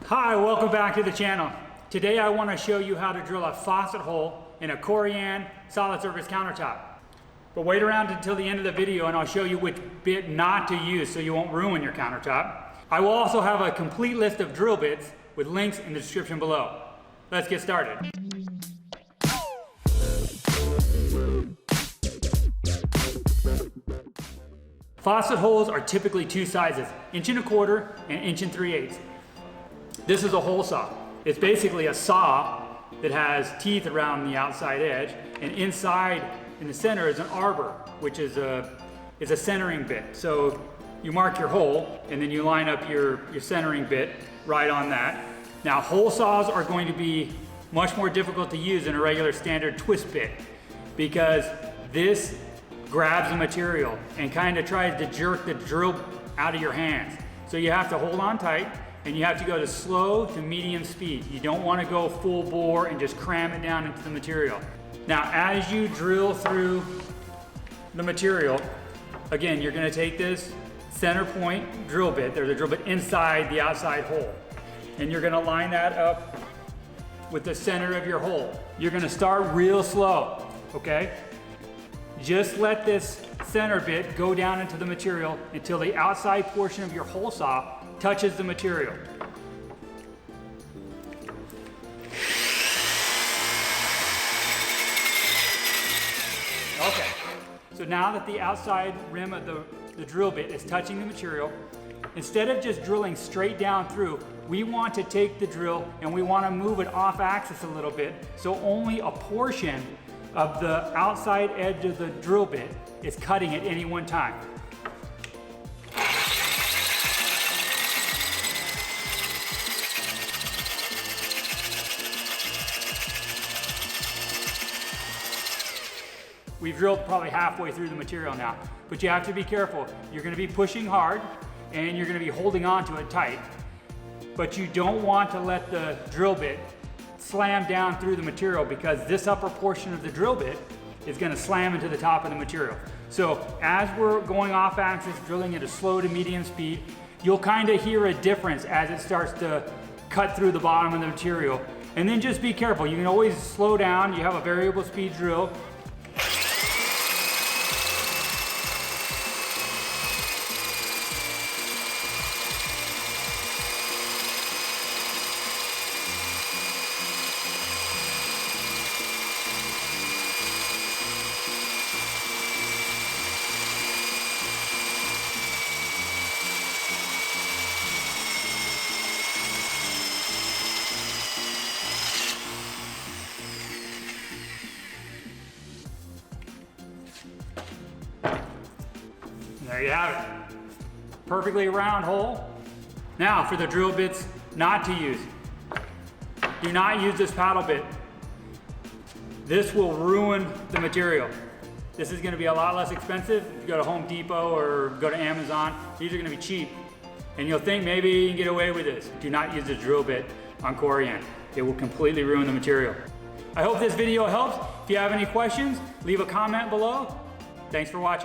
Hi, welcome back to the channel. Today I want to show you how to drill a faucet hole in a Corian Solid Surface Countertop. But wait around until the end of the video and I'll show you which bit not to use so you won't ruin your countertop. I will also have a complete list of drill bits with links in the description below. Let's get started. Faucet holes are typically two sizes, 1¼ inch and 1 3/8. This is a hole saw. It's basically a saw that has teeth around the outside edge, and inside in the center is an arbor, which is a centering bit. So you mark your hole and then you line up your centering bit right on that. Now hole saws are going to be much more difficult to use than a regular standard twist bit because this grabs the material and kind of tries to jerk the drill out of your hands. So you have to hold on tight and you have to go to slow to medium speed. You don't want to go full bore and just cram it down into the material. Now as you drill through the material, again, you're going to take this center point drill bit, there's a drill bit inside the outside hole, and you're going to line that up with the center of your hole. You're going to start real slow, okay? Just let this center bit go down into the material until the outside portion of your hole saw touches the material. Okay, so now that the outside rim of the drill bit is touching the material, instead of just drilling straight down through, we want to take the drill and we want to move it off axis a little bit so only a portion of the outside edge of the drill bit is cutting at any one time. We've drilled probably halfway through the material now, but you have to be careful. You're going to be pushing hard and you're going to be holding on to it tight, but you don't want to let the drill bit slam down through the material because this upper portion of the drill bit is going to slam into the top of the material. So as we're going off axis, drilling at a slow to medium speed, you'll kind of hear a difference as it starts to cut through the bottom of the material. And then just be careful. You can always slow down. You have a variable speed drill. There you have it. Perfectly round hole. Now for the drill bits not to use. Do not use this paddle bit. This will ruin the material. This is going to be a lot less expensive. If you go to Home Depot or go to Amazon, these are going to be cheap. And you'll think maybe you can get away with this. Do not use the drill bit on Corian. It will completely ruin the material. I hope this video helps. If you have any questions, leave a comment below. Thanks for watching.